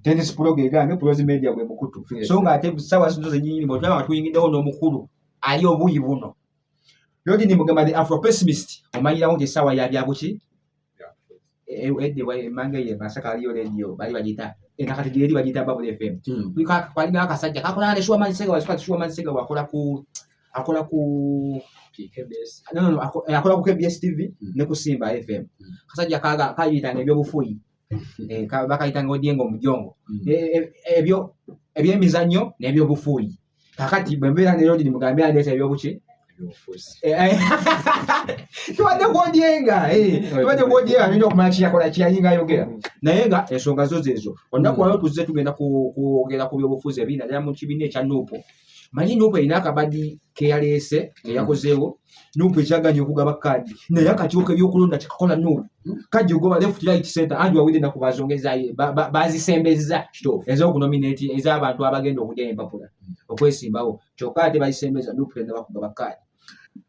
tennis pro gegange Prozi Media gwe mukutu so nga ate sawa sinzo zenyinyi botwa batuyingidewo n'omukulu ali obuyi buno Lodi ni mugamba the Afro pessimist omanyira nti sawa ya byabuki edde wa manga ye masaka aliyo radio bali bagita nakati geri bagita Bubble FM kwika kwali akasajja kakola ne shwa mansega wasifati shwa mansega wakola ku KBS no akola ku KBS TV ne ku Simba FM kasajja kayita nebyo bufuyi bakayita ng'Odiengo Mujongo ebyo ebyemizanyo nebyo bufuyi kakati bembera ne Lodi ni mugambira ndese ebyo buki tuwadde Odienga nino okumanyikia kola kiyinga ayogera naye nga ensonga zo zezo olunaku lwalero tuzze tugenda kwogera ku byobufuzi ebirina ddala mu kibiina ekya Nuupu manyi Nuupu erina akabadi ke yaleese eyakozeewo Nuupu ekyaganya okugaba kaadi naye akakiiko ebyokulonda kikakola Nuupu kajja ogoba left right center andi wawulire ennaku bazongezaayo bazisembeza ez'okunominati ez'abantu abagenda okujja empapula okwesimbawo kyokka ate bazisembeza Nuupu tenda bakugaba kaadi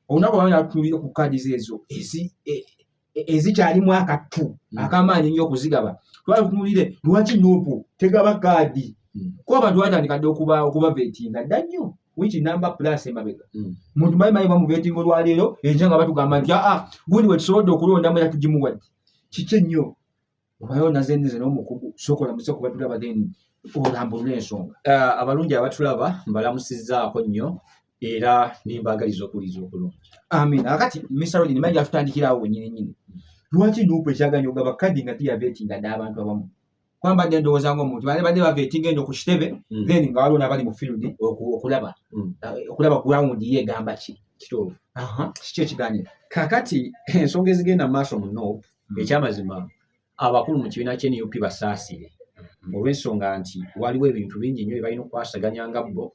olunaku lwalero tutunuulire ku kaadi zeezo ezikyalimu akatu akamaanyi nnyo okuzigaba twali tutunuulire lwaki Nuupu tegaba kaadi kuba abantu batandika dde okuba vetinga dda nnyo which number plus emabega muntu mayimayi bamuvetinga olwaleero enja nga batugamba nti gundi wetusobodde okulondamu era tugimuwadde kiki ennyo obayo nazeneze n'omukugu sokola muse kuba tulaba then olambulula ensonga abalungi abatulaba mbalamusizzaako nnyo era nimbaagaliza okuliza okulungi amin akati Mr. Lodi nimanyi atutandikirawo wennyini lwaki Nuupu ekyaganya ogaba kadi nga tiyavetinga dde abantu abamu kwamba dde ndowooza ng'omuntu badde bavetinga eno ku kitebe then nga waliwo n'abali mu field okulaba ground ye egamba ki kituufu kiki ekiganiro kakati ensonga ezigenda mu maaso mu Nuupu ekyamazima abakulu mu kibiina kye NUP basaasire olw'ensonga nti waliwo ebintu bingi nnyo bye balina okwasaganya nga bo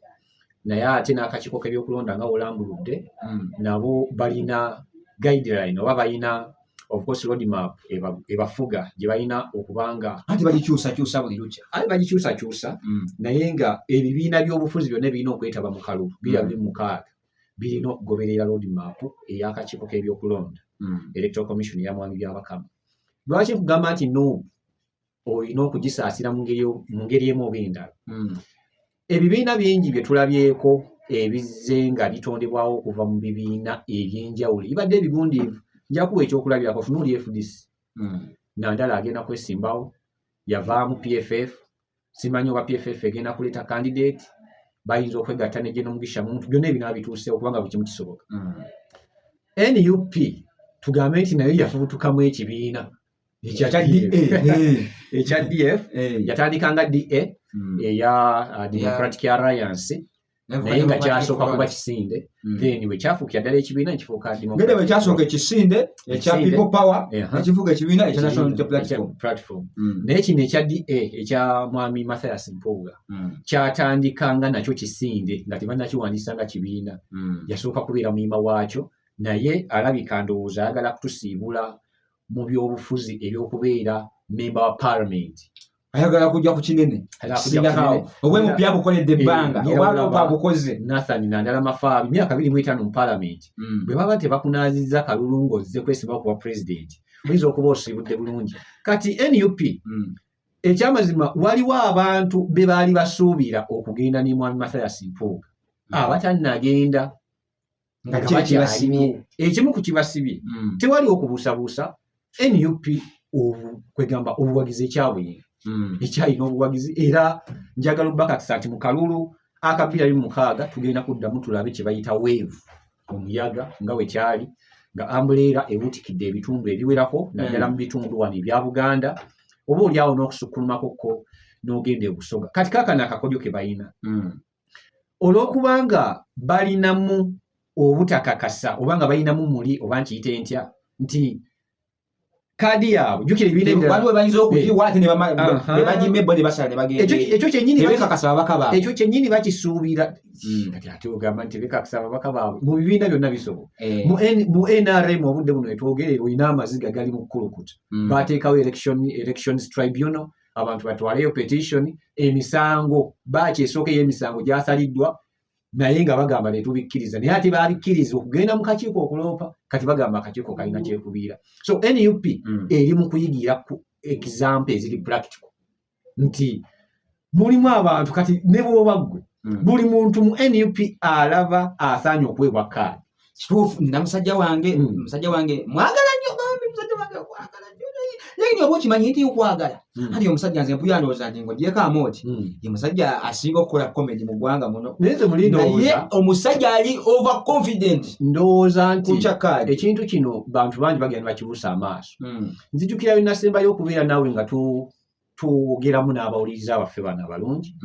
naye ate n'akakiiko k'ebyokulonda nga olambuludde nabo balina guideline oba balina of course roadmap ebafuga gye balina okubanga anti bagikyusakyusa buli lukya bagikyusakyusa naye nga ebibiina by'obufuzi byonna birina okwetaba mu kalulu biri mukaaga birina okugoberera roadmap ey'akakiiko k'ebyokulonda electoral commission ya mwami byabakama lwaki nkugamba nti Nuupu olina okugisaasira mu ngeri emu oba endala ebibiina bingi bye tulabyeko ebizze nga bitondebwawo okuva mu bibiina eby'enjawulo bibadde ebigundiivu njakuwa ekyokulabirako tunuuli FDC Nandala agenda kwesimbawo yavaamu PFF simanyi oba PFF egenda kuleeta candidate bayinza okwegatta ne General Mugisha Muntu byonna ebinaba bituuseewo kubanga buli kimu kisoboka NUP tugambe nti nayo yafubutukamu ekibiina ekya DF yatandikanga DA eya Democratic Alliance naye nga kyasooka kuba kisinde then bwe kyafuukira ddala ekibiina nekifuuka ngende bwe kyasooka ekisinde ekya People Power nekifuuka ekibiina ekya National Unity Platform naye kino ekya DA ekya mwami Mathias Mpuuga kyatandikanga nakyo kisinde nga tebannakiwandiisa nga kibiina yasooka kubeera muyima waakyo naye alabika ndowooza ayagala kutusiibula mu byobufuzi ebyokubeera member wa parliament ayagala kujja ku kinene obwemupi abukoledde ebbanga oba abukoze Nathan Nandala Mafaabi myaka 25 mu parliament bwe baba tebakunaazizza kalulu ng'ozze kwesimbawo kuba president oyinza okuba osiibudde bulungi kati NUP ekyamazima waliwo abantu be baali basuubira okugenda ne mwami Mathias Mpuuga abatannagenda nga bakyalimu ekimu ku kibasibye tewali okubuusabuusa NUP kwegamba obuwagizi ekyabuyinga ekyalina obuwagizi era njagala obbakakisa nti mu kalulu aka 2006 tugenda kuddamu tulabe kye bayita wave omuyaga nga we kyali nga ambuleera ebuutikidde ebitundu ebiwerako naddala mu bitundu wano ebya Buganda oba oliawo n'okusukkulumakokko n'ogenda ebusoga kati kaakano akakodyo ke balina olw'okubanga balinamu obutakakasa oba nga balinamu muli oba nkiyite ntya nti kadi yaabwe jukira ebibiina waliwo bayinza okugiwa ate ne bagimebbo ne basala ne bagenda ekyo kyennyini bakisuubira kati ate ogamba nti bekakasa ababaka baabwe mu bibiina byonna bisobola mu NRM obudde buno etwogerera olina amaziga gali mu kkulukuta bateekawo elections tribunal abantu batwaleyo petition emisango bakyesooka ey'emisango gyasaliddwa naye nga bagamba netubikkiriza naye ate babikkiriza okugenda mu kakiiko okuloopa kati bagamba akakiiko kalina kyekubiira so NUP eri mu kuyigira ku example eziri practical nti mulimu abantu kati ne bwoba ggwe buli muntu mu NUP alaba asaanye okuweebwa kaadi. Kituufu nina musajja wange mwagala nnyo bambi musajja wange okwagala nnyo naye oba okimanyi nti okwagala ati omusajja nze mpuya ndowooza nti ng'ogyeko amooti ye musajja asinga okukola comedy mu ggwanga muno naye omusajja ali over confident ndowooza nti ekintu kino bantu bangi bagenda bakibuusa amaaso nzijukira bye nasembayo okubeera naawe nga twogeramu n'abawuliriza abaffe bano abalungi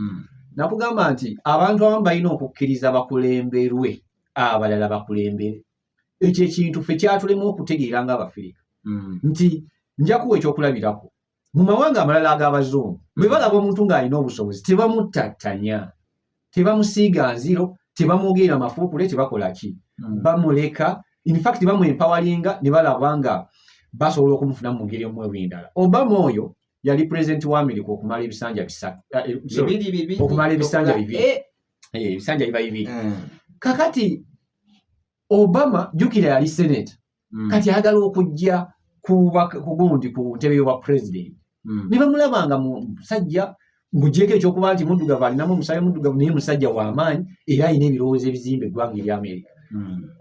nakugamba nti abantu abamu balina okukkiriza bakulemberwe abalala bakulembere. Ekyo ekintu ffe kyatulema okutegeera ng'Abafirika nti nja kuwa ekyokulabirako mu mawanga amalala ag'Abazungu bwe balaba omuntu ng'alina obusobozi tebamuttattanya, tebamusiiga nziro, tebamwogerera mafuukule, tebakola ki bamuleka, in fact bamuempawalinga ne balaba nga basobola okumufuna mu ngeri omu ebindala. Obama oyo yali pulezidenti wa Amerika okumala ebisanja bibiri. Kakati Obama jukira yali seneta kati ayagala okujja kugundi ku ntebe y'obwa president ne bamulabanga musajja ng'ogyeko ekyokuba nti muddugavu alinamu omusaayi muddugavu naye musajja w'amaanyi era alina ebirowoozo ebizimba eggwanga erya Amerika.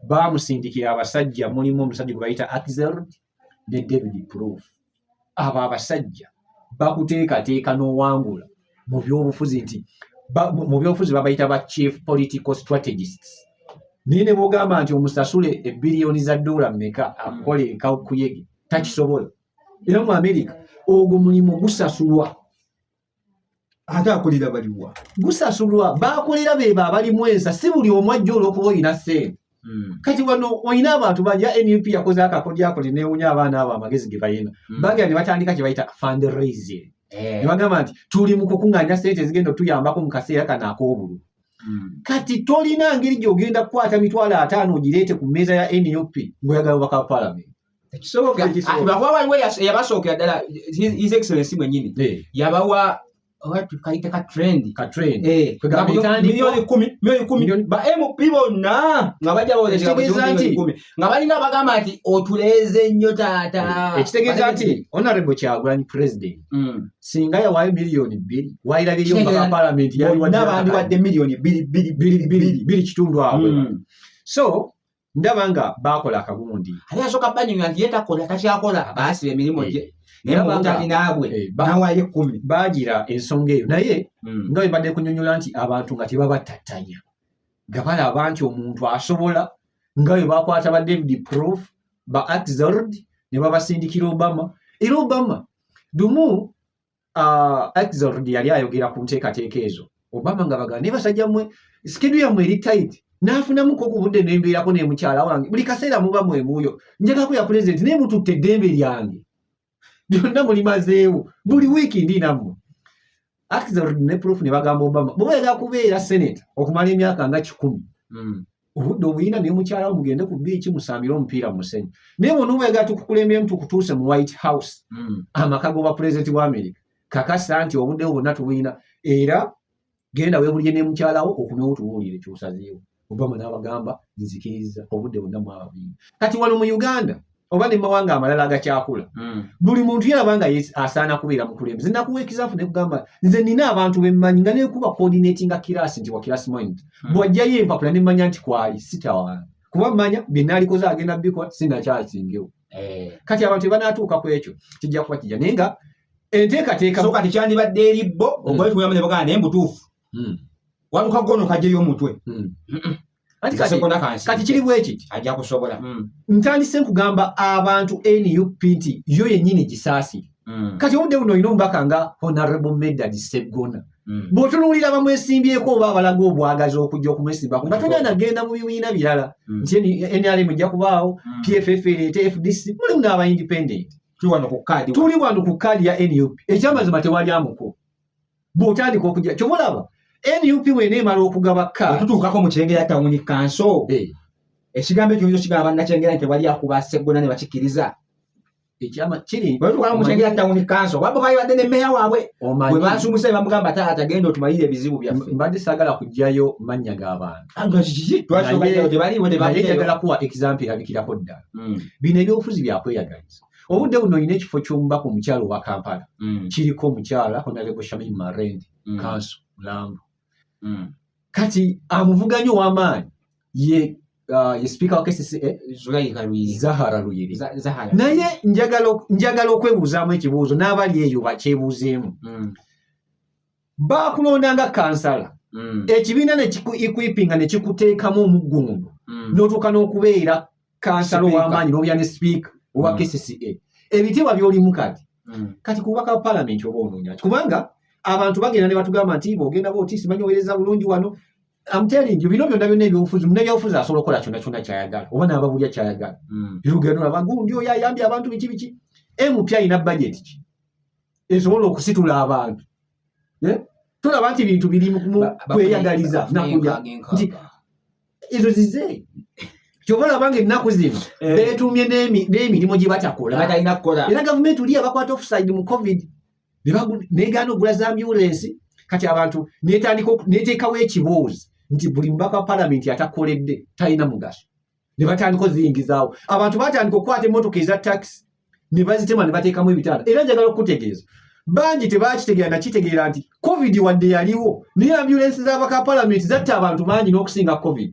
Baamusindikira abasajja mulimu omusajja gwe bayita Axelrod ne David Proof. Abo abasajja bakuteekateeka n'owangula mu byobufuzi nti mu byobufuzi babayita ba chief political strategists. Naye ne bw'ogamba nti omusasule ebbiliyoni za dola mmeka akolere kawukuyege takisobola. Era mu Amerika ogwo mulimu gusasulwa. Ate akolera baliwa gusasulwa baakolera beebo abalimu ensa si buli omu ajja olw'okuba olina ssente. Kati wano olina abantu bajja NUP yakoze akakodyo ako neewunya abaana abo amagezi ge balina bagenda ne batandika kye bayita fundraising. Ne bagamba nti tuli mu kukuŋŋaanya ssente ezigenda otuyambako mu kaseera kano ak'obululu. Kati tolina ngeri gy'ogenda kukwata mitwalo 5 ogireete ku mmeeza ya NUP ng'oyagala obubaka bwa Parliament. Tekisoboka. Lwakuba waliwo eyabasookera ddala His Excellency mwennyini yabawa kayita ka trend milioni 10 ba MP bonna nga bajja bawolekera milioni 10 nga balinga bagamba nti otuleeze nnyo taata. Ekitegeeza nti Honorable Kyagulanyi President singa yawaayo milioni 2 waayirabiriyo obubaka Parliament n'abandi wadde milioni 2 kitundu awo. So ndaba nga baakola akagundi ali asooka banyunya nti ye takola takyakola baasiba emirimu gye naye naabwe nawaayo 10 baagira ensonga eyo naye nga bwe mbadde kunnyonnyola nti abantu nga tebabattattanya nga balaba nti omuntu asobola nga bwe baakwata ba David Proof ba Axelrod ne babasindikira Obama. Era Obama dumu Axelrod yali ayogera ku nteekateeka ezo Obama nga bagamba ne basajja mmwe skedu yammwe eri tight naafunamuko ku budde nembeerako ne mukyala wange buli kaseera muba mwemuuyo njagako ya pulezidenti naye mututte eddembe lyange byonna mulimazeewo buli wiiki ndinammwe. Axelrod ne Proof ne bagamba Obama bw'oyagala kubeera seneta okumala emyaka nga 10 obudde obuyina ne mukyala wo mugende ku biiki musambire omupiira mu musenyu naye bonna obweyagala tukukulemberamu tukutuuse mu White House amaka g'obwa pulezidenti wa Amerika kakasa nti obudde bwonna tubuyina era genda weebulye ne mukyala wo okumyewo tubuulire ky'osazeewo. Obama n'abagamba nzikiriza obudde bwonna mwabuyina. Kati wano mu Uganda oba ne mawanga amalala agakyakula buli muntu yalaba nga asaana kubeera mukulembeze. Nakuwa example ne kugamba nze nina abantu bemmanyi nga neekuba coordinatinga kirasi nti wa kirasi point bw'ajjayo empapula ne mmanya nti kwali sitawaana kuba mmanya bye naalikoze agenda bikola sinakyasingewo. Kati abantu banaatuuka ku ekyo kijja kuba kijja naye nga enteekateeka so kati kyandibadde eribbo ogoye tuyamu ne bagamba naye mbutuufu waluka gono kajjeyo omutwe. Kati kiri bwe kiti ajja kusobola. Ntandise nkugamba abantu NUP nti yo yennyini gisaasi. Kati obudde buno olina omubaka nga Honorable Medard Sseggona bw'otunuulira bamwesimbyeko oba abalaga obwagazi okujja okumwesimbako nga togenda genda mu bibiina birala nti NRM ejja kubaawo PFF ereete FDC mulimu n'aba independent tuli wano ku kaadi ya NUP ekyamazima tewali amuko bw'otandika okujja kyobulaba NUP bw'eneemala okugaba kaadi tutuukako mu Kyengera Town Council ekigambo ekyo kigamba bannakyengera nti bali akuba Sseggona ne bakikkiriza. Ekyama kiri bw'etuukako mu Kyengera Town Council wabba bayibadde ne mmeeya waabwe bwe baasumuse ne bamugamba taata genda otumalire ebizibu byaffe. Mbadde saagala kuggyayo mannya g'abantu twasooka tebaliiwo naye njagala kuwa example erabikirako ddala. Bino ebyobufuzi byakweyagaliza obudde buno olina ekifo ky'omubaka omukyala owa Kampala kiriko omukyala Honorable Shamim Marende Council Mulambo kati amuvuganya ow'amaanyi ye speaker wa KCCA Zahara Luyiri naye njagala okwebuuzaamu ekibuuzo n'abali eyo bakyebuuzeemu bakulondanga kansala ekibiina nekikuipinga nekikuteekamu omuggundu n'otuuka n'okubeera kansala ow'amaanyi n'obya ne speaker owa KCCA ebitiibwa by'olimu kati kubaka palamenti oba onoonya kubanga abantu bagenda ne batugamba nti bw'ogenda booti simanyi oweereza bulungi wano I'm telling you bino byonna ebyobufuzi munnabyobufuzi asobola okukola kyonna kyayagala oba n'ababulya kyayagala birugendo abagundi oyo ayambye abantu biki MP alina budget ki esobola okusitula abantu tulaba nti bintu biri mu kweyagaliza nakulya nti ezo zize kyova olabanga ennaku zino beetuumye n'emirimu gye batakola era gavumenti uli abakwata offside mu covid negaana okugula za ambulance kati abantu neteekawo ekibuuzi nti buli mubaka wa palamenti atakoledde talina mugaso ne batandika oziyingizaawo abantu batandika okukwata emmotoka eza taxi ne bazitema ne bateekamu ebitanda era njagala okutegeeza bangi tebakitegeera nakitegeera nti covid wadde yaliwo naye ambulance z'abaka palamenti zatta abantu bangi n'okusinga covid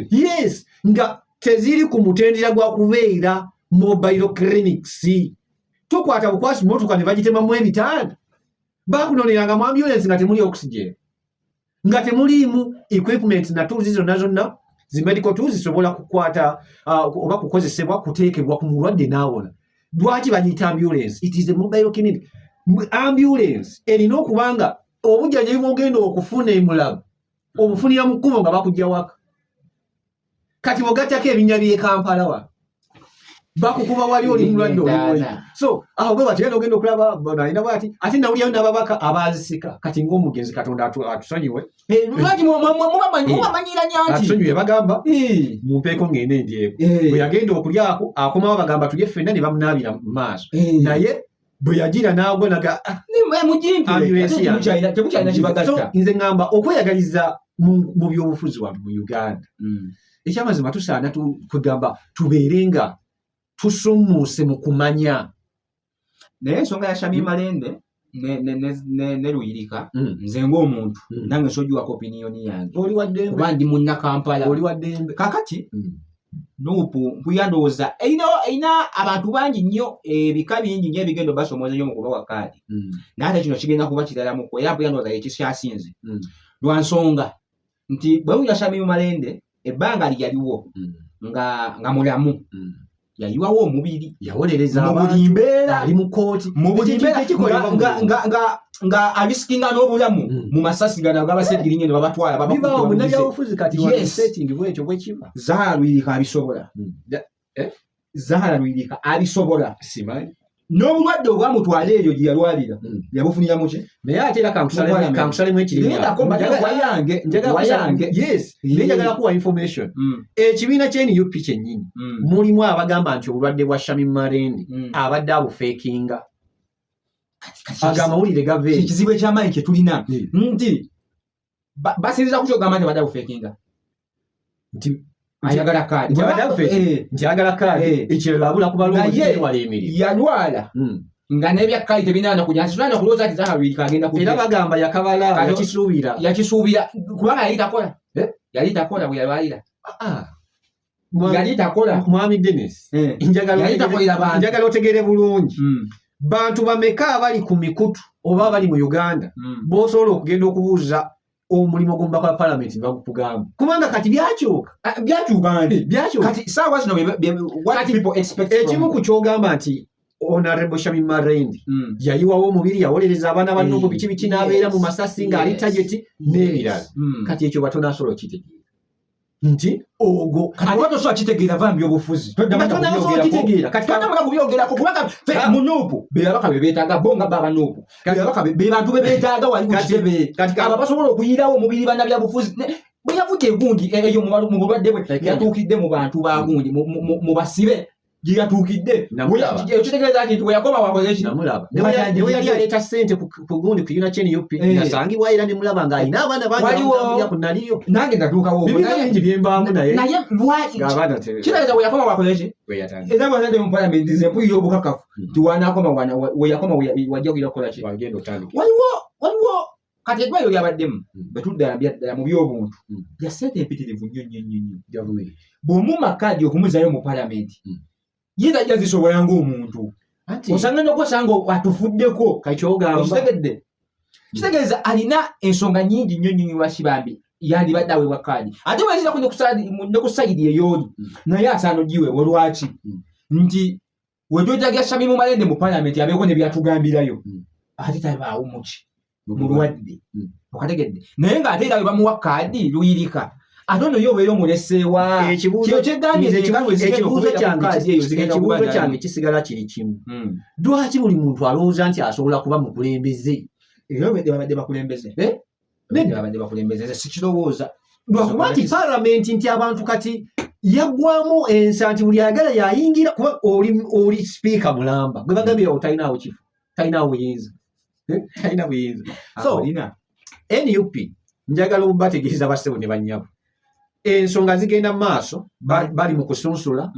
yes nga teziri ku mutendera gwa kubeera mobile clinics tokwata bukwasi motoka ne bagitemamu ebitanda bakunoneranga mu ambulance nga temuli oxygen nga temuliimu equipment na tools zonna zi medical tools zisobola kukwata oba kukozesebwa kuteekebwa ku mulwadde n'awona lwaki bagiyita ambulance it is a mobile clinic ambulance erina okubanga obujjanjabi bw'ogenda okufuna emulago obufunira mu kkubo nga bakujja waka kati bw'ogattako ebinnya by'e Kampala wa bakukuba wali oli mulwadde oli so aho bwe batera ogenda okulaba balina bwati ate nawulyayo n'ababaka abazisika kati ng'omugenzi Katonda atusonyiwe lwaki mubamanyira nyanti atusonyiwe bagamba mumpeeko ngende endyeko bwe yagenda okulyako akomawo bagamba tulye ffenna ne bamunaabira mu maaso naye bwe yagira n'agwa naga so nze ŋŋamba okweyagaliza mu byobufuzi wano mu Uganda ekyamazima tusaana kugamba tubeerenga tusumuuse mu kumanya naye ensonga ya Shamim Marende ne Luyirika nze ng'omuntu nange nsojjwako opiniyoni yange kuba ndi munna Kampala oli waddembe kakati nuupu mpuyandowooza erina abantu bangi nnyo ebika bingi nnyo ebigendo basomooza nnyo mu kubawa kaadi naye ate kino kigenda kuba kiralamuko era mpuyandowooza yekikyasinze lwa nsonga nti bwe wulira Shamim Marende ebbanga lyaliwo nga mulamu yayiwawo omubiri yawolereza buli mbeera ali mu kooti mu buli mbeera nga abisikinga n'obulamu mu masasi gano agabaseddirinye ne babatwala babakubibaawo munnabyabufuzi kati setting bwekyo bwe kiba Zahara Luyirika abisobola Zahara Luyirika abisobola simanyi n'obulwadde obwamutwala eyo gye yalwalira yabufunira mu ki naye ate era kankusalemu ekiriwayange njagala kuwa information ekibiina kya NUP kyennyini mulimu abagamba nti obulwadde bwa Shamim Marende abadde abufeekinga agamawulire gaveeri ekizibu ekyamaanyi kye tulina nti basinziza ku kyogamba nti abadde abufeekinga nti ayagala kaadi nti ayagala kaadi ekirala abula kubalwala emirimu yalwala nga n'ebya kaadi tebinaana kunya nti kulowooza nti Zahara Luyirika agenda kujja era bagamba yakabala yakisuubira kubanga yali takola bwe yalwalira yali takola Mwami Dennis njagala otegere bulungi bantu bameka abali ku mikutu oba abali mu Uganda b'osobola okugenda okubuuza omulimu gw'omubaka wa palamenti bagukugamba kubanga kati byakyuka kati saawa zino what people expect ekimu ku kyogamba nti Honorable Shamim Marende yayiwawo omubiri yawolereza abaana ba Nuupu biki n'abeera mu masasi ng'ali tageti n'ebirala kati ekyo batono asobola okitegeera nti ogwo tosobola kitegeera va mbyobufuzi totamala kubyogerako kubanga mu Nuupu be babaka be beetaaga bo nga baba Nuupu be bantu be beetaaga wali ku kitebe abo basobola okuyirawo omubiri bannabyabufuzi bwe yavudde egundi eyo mu bulwadde bwe yatuukidde mu bantu ba gundi mu basibe giyatuukidde ekitegeeza nti we yakoma wakoze ki namulaba ne yali aleeta ssente ku gundi ku UNHCR nasangibwa era ne mulaba ng'alina abaana bangi kunaliyo nange ndatuukawo bingi byembaamu naye kitegeeza we yakoma wakoze ki era bwazadde mu palamenti nze mpulira obukakafu nti wanaakoma we yakoma wajja kugira kukola ki waliwo kati eddwaliro lyabaddemu betuddala mu by'obuntu lya ssente empitirivu nnyo bw'omuma kaadi okumuzaayo mu palamenti ye tajja zisobola ng'omuntu osanga nokwosanga atufuddeko kitegedde kitegeeza alina ensonga nnyingi nnyo lwakibambi yandibadde aweebwa kaadi ate wezirako ne ku sayidi eyooli naye asaana ogiweebwa lwaki nti wetwetaga Sami Mumalende mu palamenti abeeko ne byatugambirayo ate tabaawo muki mulwadde okategedde naye ng'ate era we bamuwa kaadi luyirika ate ono yo obeera omuleseewa kino ekibuuzo kyange kisigala kiri kimu lwaki buli muntu alowooza nti asobola kuba mukulembeze era babadde bakulembeze sikirowooza lwakuba nti palamenti nti abantu kati yaggwamu ensa nti buli ayagala yayingira kuba oli sipiika mulamba gwe bagambirawo talinaawo kifu talinaawo buyinza so NUP njagala obategeeza bassebo ne bannyabo ensonga zigenda mu maaso bali mu kusunsula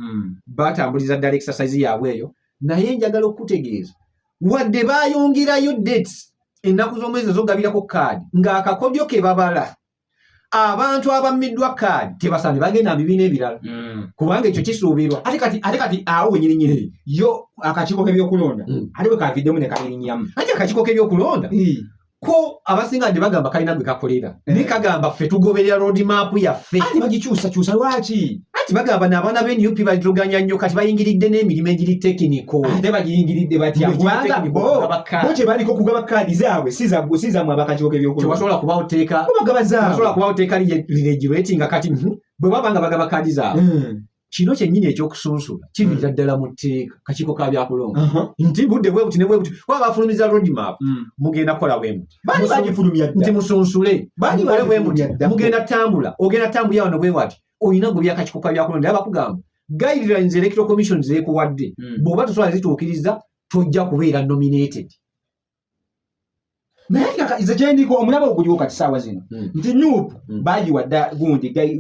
batambuliza ddala exercise yaabwe eyo naye njagala okutegeeza wadde bayongerayo dates ennaku z'omwezi ezogabirako kaadi ng'akakodyo ke babala abantu abammiddwa kaadi tebasaane bagenda mu bibiina ebirala kubanga ekyo kisuubirwa ate kati awo wenyininyini yo akakiiko k'ebyokulonda ate bwe kaviddemu ne kabirinnyamu ate akakiiko k'ebyokulonda ko abasinga ndi bagamba kalina gwe kakolera ne kagamba ffe tugoberera roadmap yaffe ate bagikyusakyusa lwaki ati bagamba n'abaana b'NUP baliruganya nnyo kati bayingiridde n'emirimu egiri tekiniko ate bagiyingiridde batya kubanga bo kye baliko kugaba kaadi zaabwe si zammwe abakakiiko k'ebyokulonda tebasobola kubawo teeka tebasobola kubawo teeka liregulatinga kati bwe baba nga bagaba kaadi zaabwe kino kyennyini ekyokusunsula kiviira ddala mu tteeka kakiiko ka byakulonda nti budde bwe buti ne bwe buti waba bafulumiza roadmap mugenda kukola bwe muti nti musunsule mukole bwe muti mugenda tambula ogenda tambulira wano bwe wati olina gwe byakakiiko ka byakulonda era bakugamba guidelines electoral commission zeekuwadde bw'oba tosobola zituukiriza tojja kubeera nominated naye nze kyendiko omulaba okuliwo kati saawa zino nti NUP bagiwadda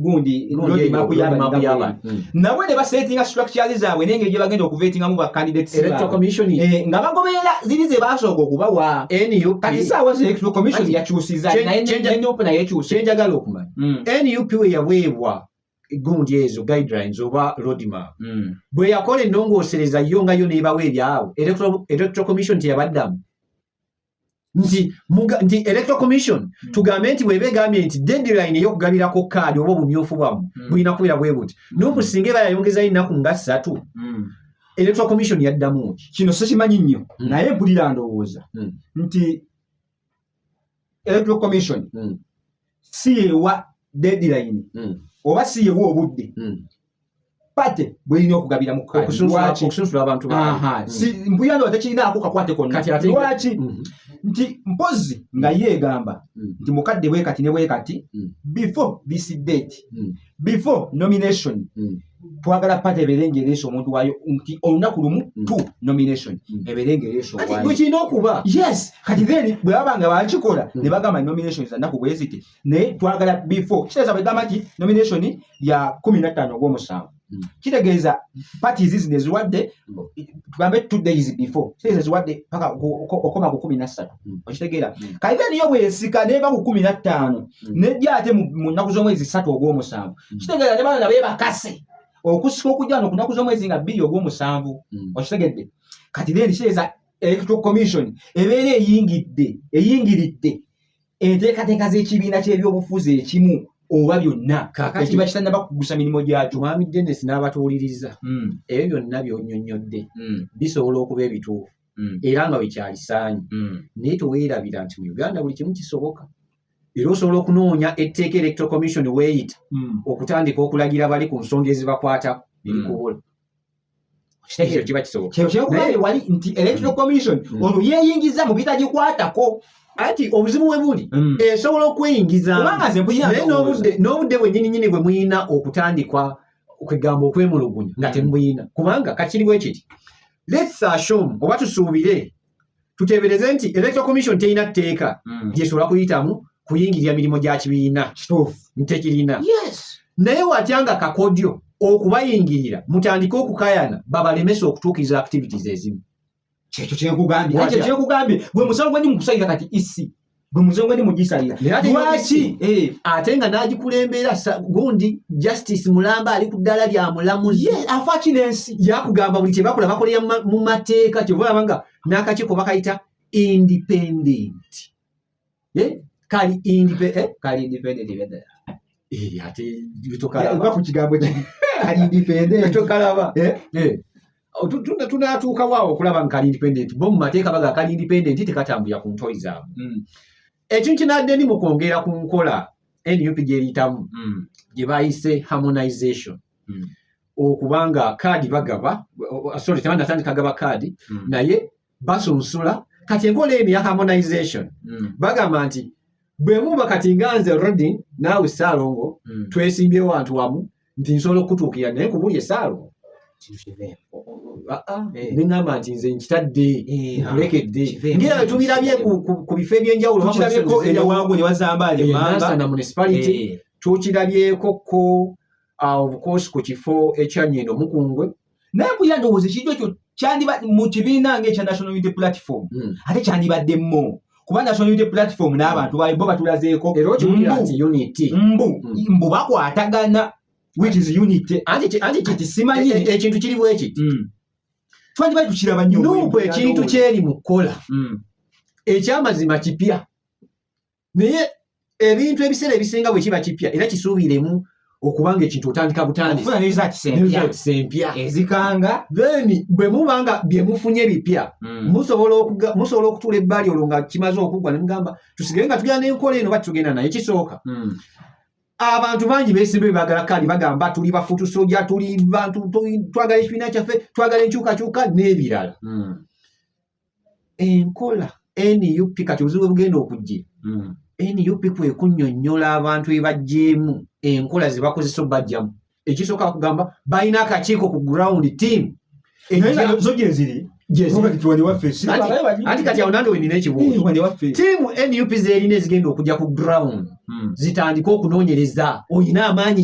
gundi roadmap y'abantu nabwe ne basetinga structures zaabwe n'engeri gye bagenda okuvetingamu ba candidates nga bagoberera ziri ze basooka okubawa kati saawa zino electoral commission yakyusiza naye NUP naye ekyusa kyenjagala okumanya NUP we yaweebwa gundi ezo guidelines oba roadmap bwe yakola ennongoosereza yo nga yo n'ebawa ebyabwe electoral commission teyabaddamu nti electoral commission tugambe nti bweba egambye nti deadline ey'okugabirako kaadi oba obumyufu bwamu bulina kubeera bwe buti n'okusinga eba yayongezayo ennaku nga 3 electoral commission yaddamu ki kino sikimanyi nnyo naye mpulira ndowooza nti electoral commission si yeewa deadline oba si yeewa obudde pate bwelina okugabira mu kaadi okusunsula abantu mpulira ndowooza tekirinaako kakwate konna lwaki nti mpozi nga yeegamba nti mukadde bwe kati ne bwe kati before this date before nomination twagala pate eberengereesa omuntu waayo nti olunaku lumu to nomination eberengereesa waayo kirina okuba yes kati then bwe baba nga bakikola ne bagamba nomination za nnaku bwe ziti naye twagala before kitegeeza bagamba nti nomination ya 15 ogw'omusanvu kitegeeza parties zino eziwadde tugambe 2 days before kitegeeza ziwadde paka okoma ku 13 okitegeera kati then yo bwesika neva ku 15 nejja ate mu nnaku z'omwezi 3 ogw'omusanvu kitegeeza ne bana nabe bakase okusika okujja no ku nnaku z'omwezi nga 2 ogw'omusanvu okitegedde kati then kitegeeza electoral commission ebeera eyingiridde enteekateeka z'ekibiina ky'ebyobufuzi ekimu oba byonna ekiba kitannaba kugusa mirimu gyakyo mwami Dennis n'abatuwuliriza ebyo byonna by'onnyonnyodde bisobola okuba ebituufu era nga bikyalisaanyi naye teweerabira nti mu Uganda buli kimu kisoboka era osobola okunoonya etteeka electoral commission weeyita okutandika okulagira bali ku nsonga ezibakwatako nebikubula ekyo kiba kisoboka wali nti electoral commission olwo yeeyingiza mu bitagikwatako ati obuzibu we buli esobola okweyingiza naye n'obudde bwe nnyininyini bwe muyina okutandikwa kwegamba okwemulugunya nga temuyina kubanga kakiriwo ekiti let's assume oba tusuubire tuteebereze nti electoral commission teyina tteeka lyesobola kuyitamu kuyingirira mirimu gya kibiina ntekirina naye watyanga kakodyo okubayingirira mutandike okukayana babalemesa okutuukiriza activities ezimu kyekyo kyenkugambye gwe musango gwendi mukusalira kati isi gwe musango gwendi mugisalira lwaki ate nga n'agikulembera gundi justice mulamba ali ku ddala lya mulamuzi afa kinensi yakugamba buli kyebakola bakolera mu mateeka kyobalaba nga n'akakiiko bakayita independent kali independent ate tokalaba ku kigambo kali independent tokalaba tunatuuka waawo okulaba nga kali independent bo mu mateeka baga kali independent tekatambulira ku ntoyi zaabwe ekintu kinadde ni mu kwongera ku nkola NUP gy'eriyitamu gye bayise harmonization okubanga kaadi bagaba tebanatandika gaba kaadi naye basunsula kati enkola eno ya harmonization bagamba nti bwe muba kati nga nze Rodin naawe Ssaalongo twesimbyewo wantu wamu nti nsobola okutuukira naye nkubulye Ssaalongo neŋŋamba nti nze nkitadde nkulekedde ngera tubirabye ku bifo ebyenjawulo tukirabyeko eyawangu ne wazambaale na municipality tukirabyekoko of course ku kifo ekya Nnyendo Mukungwe naye mpulira ndowooza ekintu ekyo kyandiba mu kibiina ng'ekya National Unity Platform ate kyandibaddemmo kuba National Unity Platform n'abantu bayo bo batulazeeko era okiwulira nti unity mbu bakwatagana which is unity anti kiti simanyi ekintu kiri bwe kiti twandiba tukiraba nnyo n'ubwo ekintu kyeri mu kkola ekyamazima kipya naye ebintu ebiseera ebisinga bwe kiba kipya era kisuubiremu okubanga ekintu otandika butandisempya ezikanga then bwe mubanga bye mufunye bipya musobola okutuula ebbali olwo nga kimaze okuggwa ne mugamba tusigale nga tugenda n'enkola eno batugenda naye kisooka abantu bangi beesimbe bagala kaadi bagamba tuli bafutusoja tuli bantu twagala ekibiina kyaffe twagala enkyukakyuka n'ebirala enkola NUP kati obuzibu bugenda okujja NUP kwe kunnyonnyola abantu ebajjeemu enkola ze bakozesa obbajjamu ekisooka kugamba balina akakiiko ku ground team zo gyeziri anti kati awo nange wenina ekibuuzo tiimu NUP zerina ezigenda okujja ku ground zitandika okunoonyereza olina amaanyi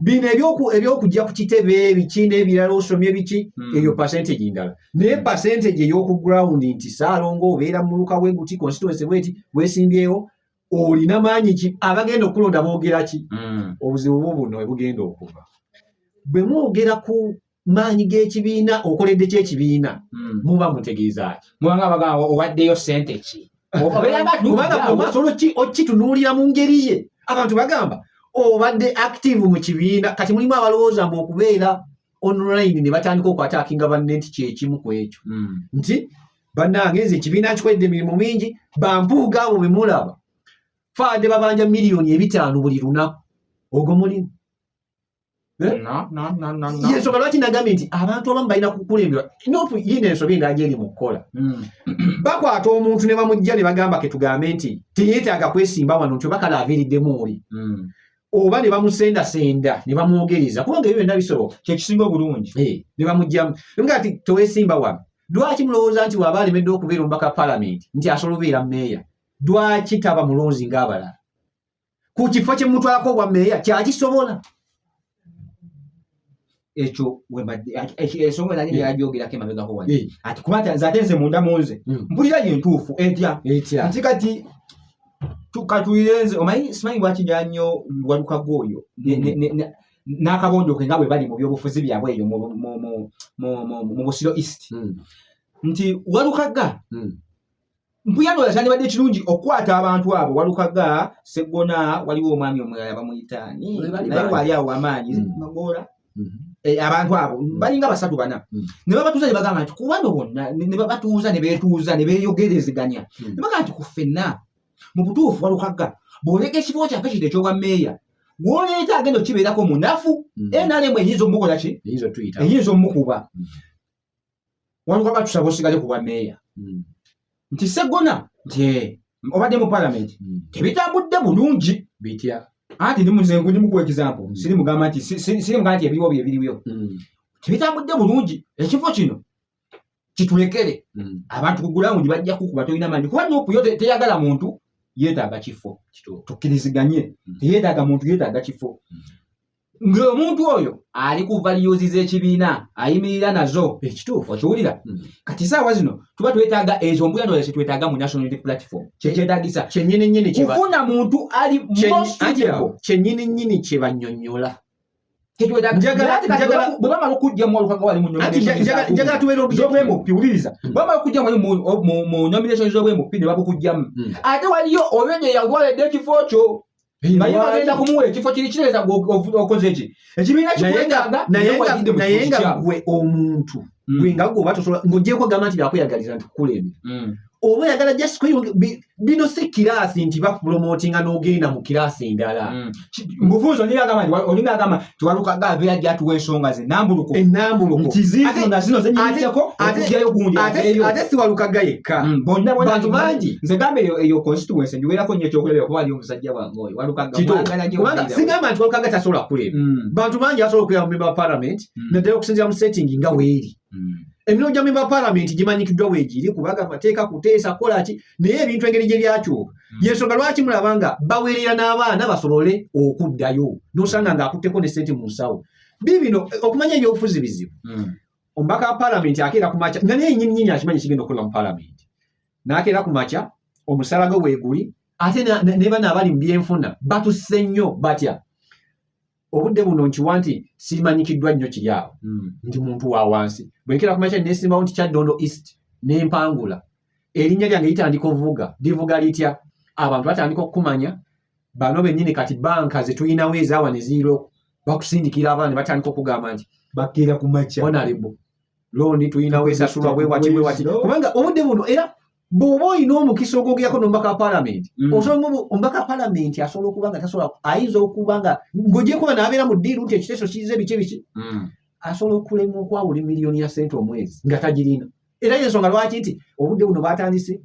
bino ebyokujja ku kitebe biki n'ebirala osomye biki eyo percentage ndala naye percentage ey'oku ground nti Ssaalongo obeera mu muluka bwe guti constituency bweti bwesimbyewo olina maanyi ki abagenda okulonda boogera ki obuzibu bwo buno ebugenda okuva bwe mwogera ku maanyi g'ekibiina okoledde kyekibiina muba mutegeeza ki mubanga bagamba owaddeyo ssente ki kubanga omasoolo ki okitunuulira mu ngeri ye abantu bagamba obadde active mu kibiina kati mulimu abalowooza mbu okubeera online ne batandika okwataakinga banne nti kyekimu ku ekyo nti bannange nze ekibiina nkikoledde emirimu mingi bampuuga abo be mulaba faadde babanja $5,000,000 buli lunaku ogwo mulimu yensonga lwaki nagambye nti abantu abamu balina kukulemberwa yina ensobi endala eri mu kukola bakwata omuntu ne bamujja ne bagamba ke tugambe nti teyeetaaga kwesimba wano nti oba kale aviiriddemu oli oba ne bamusendasenda ne bamwogereza kubanga ebyo byonna bisoboka kyekisinga obulungi ne bamugjamu nga ti toweesimba wano lwaki mulowooza nti waaba alemedde okubeera omubaka palamenti nti asobola obeera meeya lwaki taba mulonzi ng'abalala ku kifo kye mutwalako obwa meeya kyakisobola ekyo ensonga nali yagyogerako emabegako wali ati kuba ate nze munda munze mpulira ye ntuufu etya nti kati tukatulire nze omanyi simanyi bwakijja nnyo Walukaga oyo n'akabondo ke nga bwe bali mu byobufuzi byabwe eyo mu Busiro East nti Walukaga mpulira ndowooza kyandibadde ekirungi okukwata abantu abo Walukaga Sseggona waliwo omwami omulala bamuyitaani naye wali awo amaanyi Magoola abantu abo balinga 3-4 ne babatuuza ne bagamba nti ku bano bonna ne babatuuza ne beetuuza ne beeyogerezeganya ne bagamba nti ku ffenna mu butuufu Walukaga bw'oleka ekifo kyaffe kino eky'obwa meeya gw'oleeta agenda okibeerako munafu NRM eyinza omukola ki eyinza omukuba Walukaga tusaba osigale ku bwa meeya nti Sseggona nti obadde mu palamenti tebitambudde bulungi bitya ati ndi muzengu ndi mukuwa example siri mugamba nti siri mugamba nti ebiriwo byebiriwo tebitambudde bulungi ekifo kino kitulekere abantu ku ground bajja kukuba tolina manyi kuba Nuupu yo teyagala muntu yeetaaga kifo tukkiriziganye teyeetaaga muntu yeetaaga kifo ng'omuntu oyo ali ku values z'ekibiina ayimirira nazo ekituufu okiwulira kati saawa zino tuba twetaaga ezo mbuya ndowooza twetaaga mu national unity platform kyetaagisa kyennyini kufuna muntu ali kyennyini kye bannyonnyola bwe bamala okujjamu olukaga wali mu njagala tubeera z'obwemupi wuliriza bwe bamala okujjamu wali mu nomination z'obwemupi ne babukujjamu ate waliyo oyo gye yalwaledde ekifo kyo naye bagenda kumuwa ekifo kiri kireeza okoze ki ekibiina kikwetaaga naye nga gwe omuntu gwe nga gwe oba tosobola ng'ogyeko gamba nti byakweyagaliza nti kukulembera oba oyagala just bino si kiraasi nti bakupromotinga n'ogenda mu kiraasi endala mbufuuzi olinga agamba tiwalukaga aveera gyatuwa ensonga ze ennambuluko nti ziizo na zino zenyimiddeko okugyayo gundi ate si walukaga yekka bantu bangi nze gamba eyo constituency ngiweerako nnyo ekyokulebera kuba ali omusajja wange oyo walukaga kubanga sigamba nti walukaga tasobola kukuleba bantu bangi asobola okubeera mu member wa parliament naddala okusinziira mu setting nga weeri emirimu gya member parliament gimanyikiddwa weegiri kubaga amateeka kuteesa kolaki naye ebintu engeri gye byakyuka yensonga lwaki mulaba nga baweerera n'abaana basobole okuddayo n'osanga ng'akutteko ne ssente mu nsawo bibino okumanya ebyobufuzi bizibu omubaka wa parliament akeera ku makya nga naye nnyinnyinyi akimanyi kigenda okukola mu parliament n'akeera ku makya omusala gwe weeguli ate ne bano abali mu byenfuna batusse nnyo batya obudde buno nkiwa nti simanyikiddwa nnyo kiri awo ndi muntu wa wansi bwenkera ku makya nesimbawo nti Kyaddondo East n'empangula erinnya lyange litandika ovuga livuga litya abantu batandika okukumanya bano bennyini kati banka zetulinawo ezaawa ne ziiro bakusindikira abaana ne batandika okugamba nti bakeera ku makya honorable looni tulinawo esasulwa bwewati kubanga obudde buno era bw'oba olina omukisa ogwogerako n'omubaka wa palamenti omubaka wa palamenti asobola okuba nga tasobola ayinza okuba nga ng'ogyekuba n'abeera mu ddiiru nti ekiteeso kiyize biki asobola okulemwa okwawula miliyoni ya sente omwezi nga tagirina era y'ensonga lwaki nti obudde buno batandise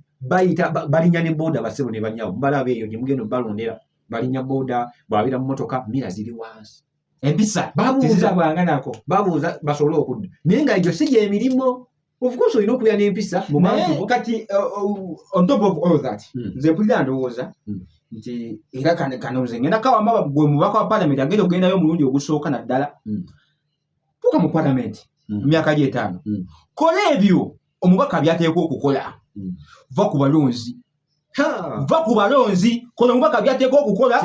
balinnya ne booda basebo ne banyawo mubalaba eyo gye mugenda balondera balinnya booda bw'abeera mu motoka mira ziri wansi empisa babuuza basobole okudda naye nga egyo si gy'emirimu. Of course, olina okubeera n'empisa mu bantu kati on top of all that nze mpulira ndowooza nti era kano nze ngenda kawamba gwe mubaka wa parliament agenda okugendayo omulundi ogusooka naddala tuuka mu parliament mu myaka gye 5 kola ebyo omubaka byateekwa okukola va ku balonzi kola omubaka byateekwa okukola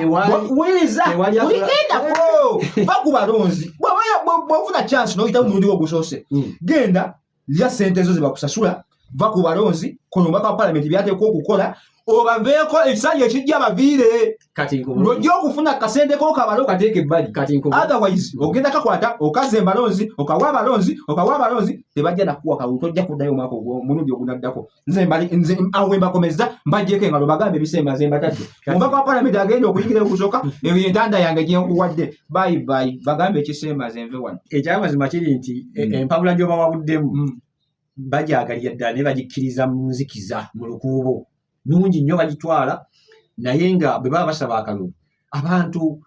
wuliriza uligendako va ku balonzi bw'ofuna chance n'oyita mu mulundi ogusoose genda lya sente ezo zebakusasula va ku balonzi kono omubaka wa parliament byateekwa okukola obaveeko ekisanja ekijja baviire lwojja okufuna kasenteko kabalo kateeka ebbali otherwise ogenda kakwata okaza embalonzi okawa abalonzi tebajja nakuwa kalutu ojja kuddayo omwaka omulundi ogunaddako nze awo mbakomeza mbajjeko engalo bagambe ebisemba nze mbatadde omubaka wa parliament agenda okuyigirayo okusoka eyo entanda yange gyenkuwadde bayi bagambe ekisemba nze nve wano ekyamazima kiri nti empawula gyoba wabuddemu bajagalira ddala ne bagikkiriza mu nzikiza mu lukuubo nungi nnyo bagitwala naye nga bwe baba basaba akalulu abantu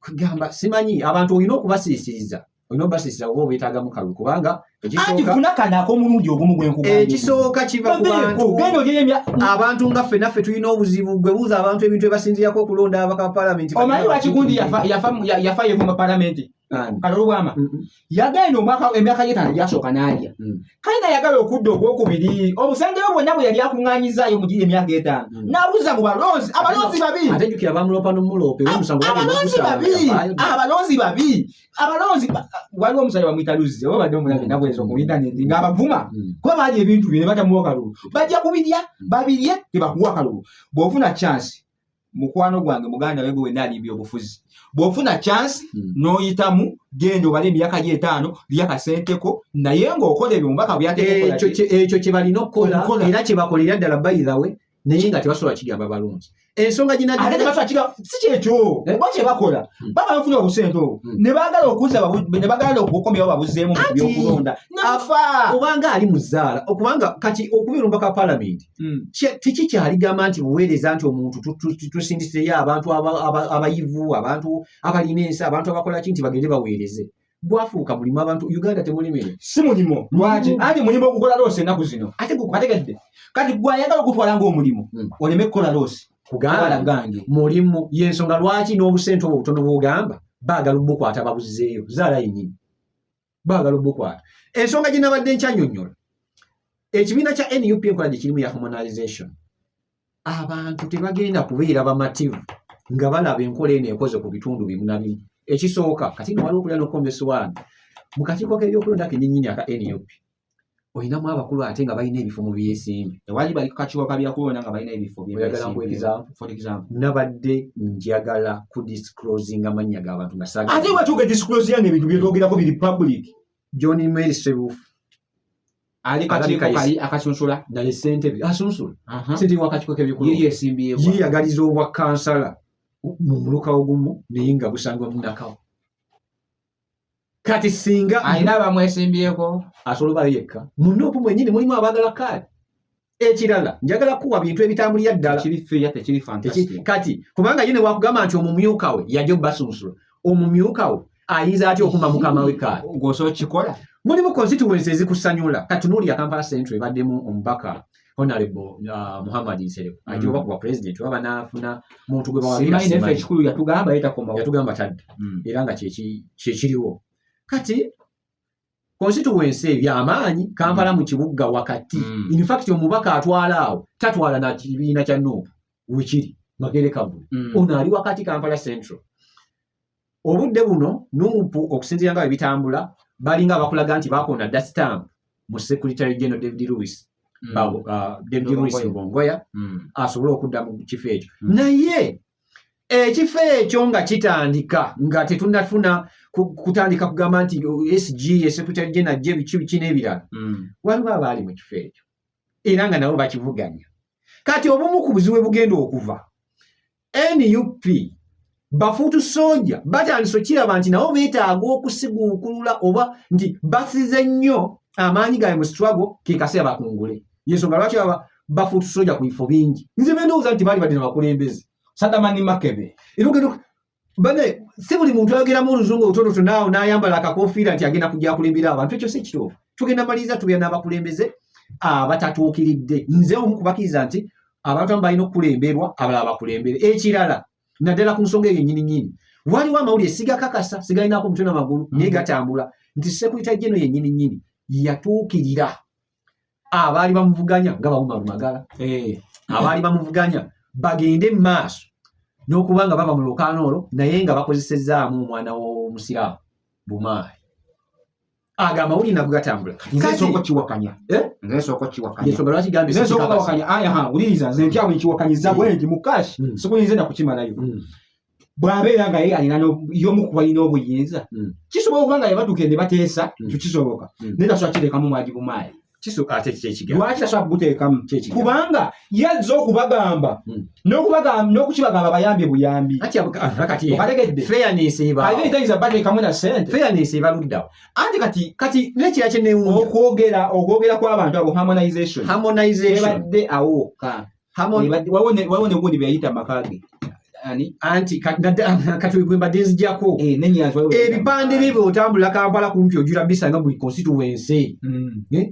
kugamba simanyi abantu olina okubasiisiriza oba obeetaagamu kalulu kubanga ekisooka kiva ku bantu abantu nga ffe naffe tulina obuzibu gwe buuza abantu ebintu ebasinzirako okulonda abaka ba palamenti omanyi lwakigundi yafa yevuma palamenti kalolubwama yagenda emyaka y'etaano gyasooka n'alya kalina yagala okudda ogwokubiri obusendeyo bwonna bwe yali akuŋŋaanyizaayo mu giri emyaka 5 n'abuuza mu balonzi abalonzi babi atejjukira bamulopa n'omuloope abalonzi babi waliwo omusajja bamuyita Luzzi oba badde omulage nabwezo ku intaneti ng'abavuma kuba baali ebintu bye ne batamuwa kalulu bajja kubirya babirye tebakuwa kalulu bw'ofuna chance mukwano gwange muganda we gwe nali byobufuzi bw'ofuna chance n'oyitamu genda obale emyaka gye 5 lyakasenteko naye ng'okola ebyo mubaka byateekola ekyo kye balina okukola era kye bakolera ddala by the way naye nga tebasobola kigamba balungi ensonga gina ate tebasobola kigamba si kyekyo bwakye bakola baba bafuna obusente obwo ne baagala okuza ne baagala okukomyawo babuzeemu mu byokulonda nafa obanga ali muzaala okubanga kati okubirumba ka palamenti tekikyaligamma nti buweereza nti omuntu tusindiseyo abantu abayivu abantu abalina ensi abantu abakola ki nti bagende baweereze gwafuuka mulimu abantu Uganda temulimire si mulimo lwaki ati mulimo okukola loosi ennaku zino ate gubategedde kati gwayagala okutwala ng'omulimu oleme kukola loosi kugala gange mulimu yensonga lwaki n'obusente obwo butono bw'ogamba baagala obukwata babuzeeyo zaala yennyini baagala obukwata ensonga gye nabadde nkyanyonnyola ekibiina kya NUP enkola gye kirimu ya harmonization abantu tebagenda kubeera bamativu nga balaba enkola eno ekoze ku bitundu bimu na bimu ekisooka kati nga waliwo okulya n'okukomba essowaani mu kakiiko k'ebyokulonda kennyinnyini aka NUP olinamu abakulu ate nga balina ebifo mu byesimbi tewali bali kakiiko ka byakulonda nga balina ebifo oyagala for example nabadde njagala kudisclosinga amannya g'abantu nga saaga ate watuuka disclose yange ebintu byetwogerako biri public John Mary Sebufu ali kakiiko kali akasunsula naye ssentebe asunsula ssentebe w'akakiiko k'ebyokulonda yeyesimbyeko yeyagaliza obwa kansala mu muluka ogumu naye nga busangwa munakawo kati singa alina abamwesimbyeko asolobayo yekka munopu mwennyini mulimu abaagala kaadi ekirala njagala kuwa bintu ebitambulira ddala tekiri fantastic kati kubanga ye ne wakugamba nti omumyuka we yajja obasunsula omumyuka we ayinza atya okuma mukama we kaadi ng'osobola kikola mulimu constituency ezikusanyula kati tunuulira Kampala Central ebaddemu omubaka Honorable Muhammad Nsereko ati oba kuba president oba naafuna muntu gwe bawabira simanyi ekikulu yatugamba yetakomawo yatugamba tadda era nga kyekiriwo kati constituency ebyamaanyi Kampala mu kibuga wakati in fact omubaka atwala awo tatwala na kibiina kya Nuupu wekiri Magere Kabuye ono ali wakati Kampala Central obudde buno Nuupu okusinziira nga ebitambula balinga abakulaga nti bakonda dda stamp mu Secretary General David Lewis David Lewis Ngongoya asobole okudda mu kifo ekyo naye ekifo ekyo nga kitandika nga tetunnafuna kutandika kugamba nti SG Secretary General je biki n'ebirala waliwo abaali mu kifo ekyo era nga nabo bakivuganya kati obumu ku buzibu bugenda okuva NUP bafuutu soja batandise okiraba nti nabo beetaaga okusiguukulula oba nti basize nnyo amaanyi gaabwe mu struggle ke kaseera bakungule yensonga lwaki bafuutu soja ku bifo bingi nze bendowooza nti baali badde nabakulembeze Sadamani Makebe bane si buli muntu ayogeramu oluzungu olutonotono naawo n'ayambala akakofiira nti agenda kujja kulembera abantu ekyo si kituufu tugenda maliriza tubeera n'abakulembeze abatatuukiridde nze omu kubakkiriza nti abantu abamu balina okukulemberwa abalala bakulembere ekirala naddala ku nsonga eyo nnyini waliwo amawulire sigakakasa sigalinaako omutwe n'amagulu naye gatambula nti Secretary General yennyini yatuukirira abaali bamuvuganya nga bawuma Lumagala abaali bamuvuganya bagende mu maaso n'okuba nga baba mu lukaano olwo naye nga bakozesezzaamu omwana w'omusiraamu Bumaali aga amawulire nago gatambula nsooka kiwakanya nsooka kiwakanya yensonga lwaki gambye nsooka kiwakanya wuliriza nze nkyawe nkiwakanyiza bwenti mu kashi sikuyinza na kukimalayo bw'abeera nga ye alina y'omu ku balina obuyinza kisobola okuba nga yabatuuka ne bateesa ekyo kisoboka naye tasobola kiteekamu Mwaji Bumaali ate kyekigambo lwaki tasobola kuguteekamu kubanga yazza okubagamba n'okukibagamba bayambye buyambi okategedde fairness tayinza bateekamu na ssente fairness ebaluddawo anti kati nekira kyenewuunya okwogera kw'abantu abo harmonization ebadde awokka waliwo ne gundi beyayita makage anti kati gwe mbadde nzijjako ebipande bye otambula Kampala kumpi ojula bisanga buli constituency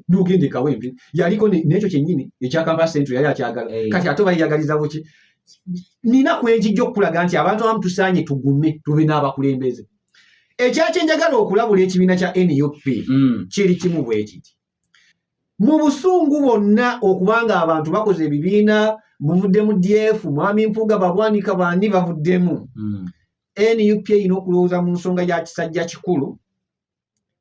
n'ogende Kawempe yaliko n'ekyo kyennyini ekya Kampala Central yali akyagala kati ate bayagaliza buki nina kwenjijja okukulaga nti abantu abamu tusaanye tugume tube n'abakulembeze ekyakye njagala okulabula ekibiina kya NUP kiri kimu bwe kiti mu busungu bwonna okubanga abantu bakoze ebibiina buvuddemu DF Mwami Mpuuga babwanika bandi bavuddemu NUP erina okulowooza mu nsonga ya kisajja kikulu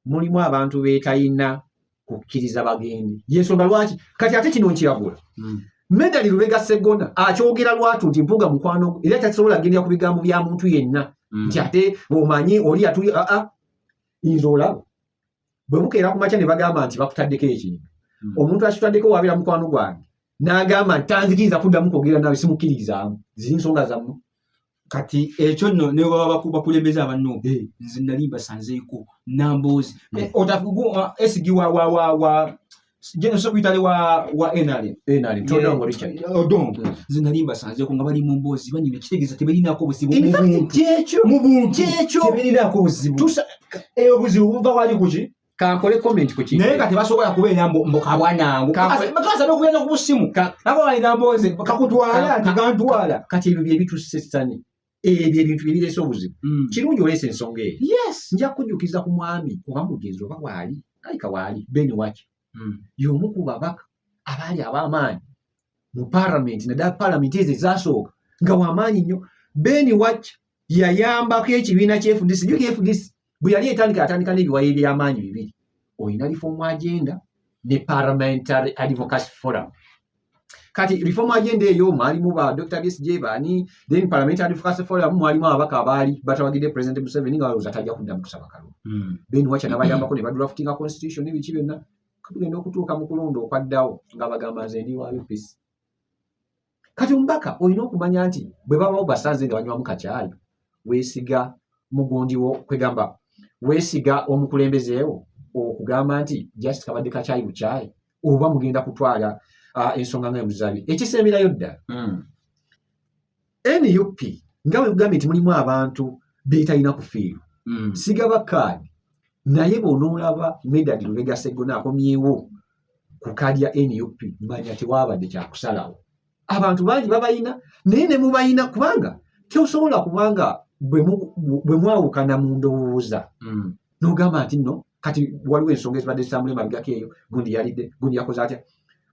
mulimu abantu beetalina kukkiriza bagende yensonga lwaki kati ate kino nkiragula Medali Lubega Sseggona akyogera lwatu nti Mpuuga mukwano era tasobola gendera ku bigambo bya muntu yenna nti ate omanyi oli atuli nze olaba bwe bukeera ku makya ne bagamba nti bakutaddeko ekintu omuntu akitaddeko wabeera mukwano gwange n'agamba tanzikiriza kuddamu kwogera nawe simukkiririzaamu zinsonga zammwe kati ekyo nno ne baba bakulembeza abanno nze nali basanzeeko Namboozi otafugu esigi wa jeno so kwitale wa NRM todongo Richard odongo nze nali basanzeeko nga bali mu Mboozi banyime kitegeeza tebalinaako buzibu mu buntu tebalinaako buzibu obuzibu buva wali kuki kankole comment ku kintu naye kati basobola kubeera mbokabwanangu bakasa n'okugenda ku busimu nabo bali Namboozi kakutwala tikantwala kati ebyo bye bitussesani ebyo ebintu ebireese obuzibu kirungi oleese ensonga eyo nja kujjukiza ku mwami oba mugezi oba waali alika waali Ben Wachi y'omu ku babaka abaali ab'amaanyi mu palamenti naddala palamenti ezo ezasooka nga w'amaanyi nnyo Ben Wachi yayambako ekibiina ky'FDC FDC bwe yali atandika n'ebiwayi eby'amaanyi bibiri olina reform agenda ne parliamentary advocacy forum kati reform agenda eyo mwalimu ba Dr. BSJ bani then parliamentary advocacy forum mwalimu ababaka abaali batawagidde President Museveni nga balowooza tajja kuddamu kusaba kalulu Ben Wachi n'abayambako ne badraftinga constitution n'ebiki byonna katugenda okutuuka mu kulonda okwaddawo nga bagamba nze ndi wa UPC kati omubaka olina okumanya nti bwe babawo basanze nga banywamu kacaayi weesiga mugundiwo kwegamba weesiga omukulembezeewo okugamba nti just kabadde kacaayi bukyayi oba mugenda kutwala ensonga nga emuzabi ekisemberayo ddala NUP nga bwe kugambye nti mulimu abantu beetalina kufiirwa sigaba kaadi naye bw'onoolaba Medard Lubega Sseggona akomyewo ku kaadi ya NUP manya tewaabadde kyakusalawo abantu bangi babayina naye ne mubayina kubanga tosobola kubanga bwe mwawukana mu ndowooza n'ogamba nti nno kati waliwo ensonga ezibadde zitambula emabegako eyo gundi yalidde gundi yakoze atya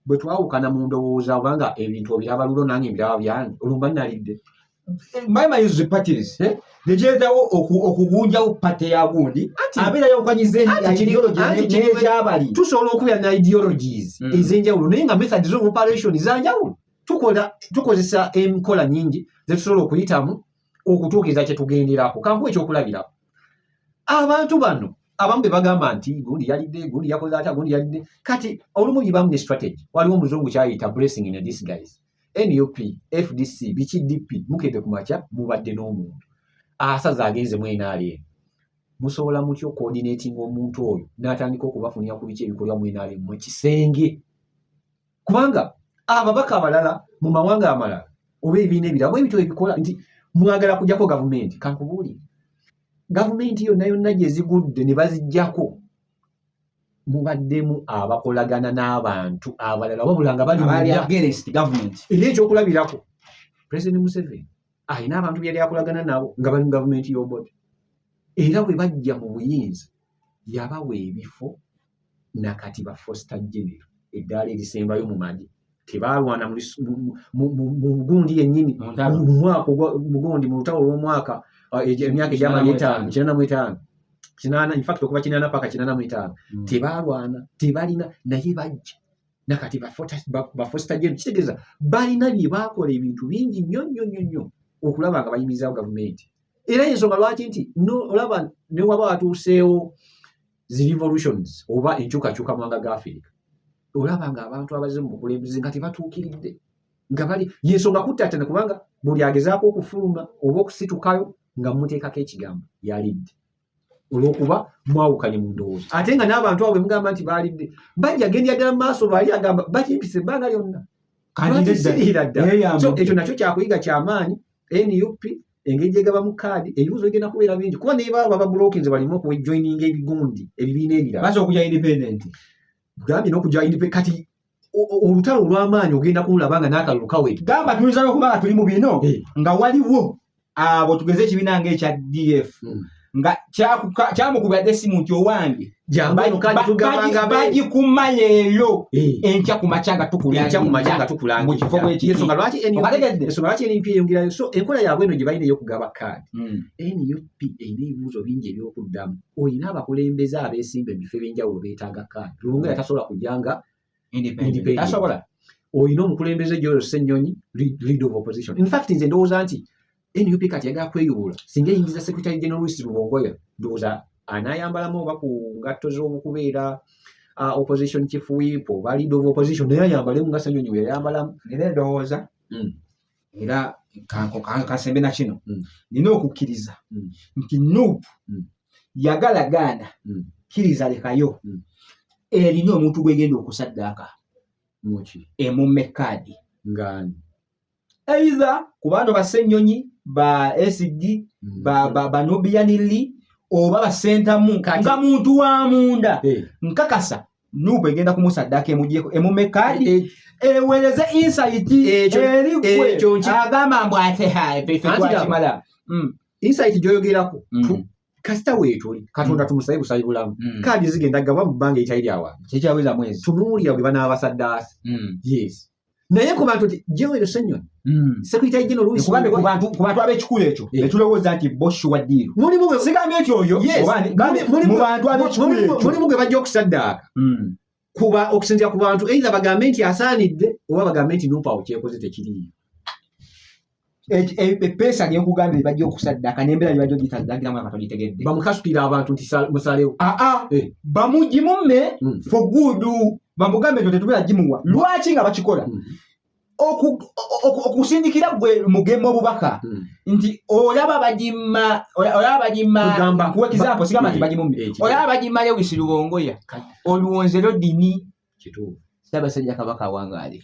bwe twawukana mu ndowooza obanga ebintu obiraba lulo nange ebiraba byange olumba nalidde mayuze parties nejeetawo okugunjawo pate ya gundi abeera yawukanyize ideology tusobola okubeera na ideologies ez'enjawulo naye nga methods of operation zanjawulo tukozesa enkola nyingi zetusobola okuyitamu okutuukiriza kyetugenderako kankuwa ekyokulabirako abantu bano abamu be bagamba nti gundi yalidde gundi yakoze atya gundi yalidde kati olumu yibamu ne strategy waliwo omuzungu kyayita blessing in disguise NUP FDC BKDP mukedde ku makya mubadde n'omuntu asaza agenze mu NRM musobola mutyo coordinating omuntu oyo n'atandika okubafunira ku biki ebikolwa mu NRM mu kisenge kubanga ababaka abalala mu mawanga amalala oba ebibiina ebirala bwe bityo ebikola nti mwagala kujjako gavumenti kankubuulire gavumenti yonna yonna gye zigudde ne baziggyako mubaddemu abakolagana n'abantu abalala wabula nga bali against government era ekyokulabirako President Museveni alina abantu byali akolagana nabo nga bali mu gavumenti y'obodo era bwe bajja mu buyinza yabawa ebifo nakati ba Foster General eddaala erisembayo mu magi tebalwana mu gundi yennyini mu mwaka mugundi mu lutalo lw'omwaka emyaka egyamali 5 kinana in fact okuba kinana paka kinana mu 5 tebalwana tebalina naye bajja nakati ba Foster General kitegeeza balina bye bakola ebintu bingi nnyo okulaba nga bayimirizawo gavumenti era ensonga lwaki nti olaba ne waba watuuseewo zi revolutions oba enkyukakyuka mu mawanga ga Africa olaba nga abantu abazze mu bukulembeze nga tebatuukiridde nga bali yensonga kuttatana kubanga buli agezaako okufuluma oba okusitukayo nga muteekako ekigambo yalidde olw'okuba mwawukanye mu ndowooza ate nga n'abantu abo bwe mugamba nti baalidde bajja genda ddala mu maaso baali agamba bakimpisa ebbanga lyonna siriira ddala so ekyo nakyo kyakuyiga kyamaanyi NUP engeri gyegabamu kaadi ebibuuzo bigenda kubeera bingi kuba naye baba babulookinze balimu okujoininga ebigundi ebibiina ebirala baza okuja independent gambye n'okujja independent kati olutalo olw'amaanyi ogenda kululaba nga n'akalulu kawete gamba tuyinza n'okuba nga tuli mu bino nga waliwo abo tugeze ekibiina ng'ekya DF nga kyamukubya desimu nti owange bagikuma leero enkya ku makya nga tukulanga mu kifo bw'ekiyensonga lwaki NUP eyongerayo so enkola yaabwe eno gye balina ey'okugaba kaadi NUP erina ebibuuzo bingi ebyokuddamu olina abakulembeze abeesimba ebifo ebyenjawulo beetaaga kaadi lulunga yatasobola kujjanga independent olina omukulembeze George Ssennyonyi leader of opposition in fact nze ndowooza nti NUP kati yagala kweyubula singa eyingiza Secretary General Louis Rubongoya ndowooza anaayambalamu oba ku ngatto z'obukubeera opposition chief whip oba leader of opposition naye ayambale nga Ssenyonyi we yayambalamu. Era ndowooza era kasembe na kino nina okukkiriza nti Nuupu yagalagaana kkiriza lekayo erina omuntu gwegenda okusaddaaka emumme kaadi ngani either ku bantu ba Ssenyonyi ba SD ba Nubian Li oba ba Sentamu nga muntu wa munda nkakasa Nuupu egenda kumusaddaaka emumme kaadi ewereze insight eri gwe agamba mbu ate twakimala insight gyoyogerako kasita weetuli Katonda tumusabe busabe bulamu kaadi zigenda gava mu bbanga ekitali lyawa kyekyaweza mwezi tunuulira bwe banaabasaddaasi yes naye ku bantu Joel Ssenyonyi Secretary General kugambe ku bantu ab'ekikulu ekyo netulowooza nti Boshi wa ddiiru sigambye ekyo oyo mu bantu ab'ekikulu ekyo mulimu gwe bajja okusaddaaka kuba okusinziira ku bantu either bagambe nti asaanidde oba bagambe nti Nuupu awo kyekoze tekiriiyo. Epeesa ly'enkugambye bajja okusaddaaka n'embeera gye bajja ogitaddakiramu akatogitegedde bamukasukira abantu nti musalewo bamugimumme for good bamugambe nti tetubera gimuwa lwaki nga bakikola okusindikira gwe mugema obubaka nti olaba bagimma kuwa example sigamba nti bagimumme olaba bagimma Lewis Lubongoya oluwonzero dini kituufu Ssaabasajja Kabaka awangaale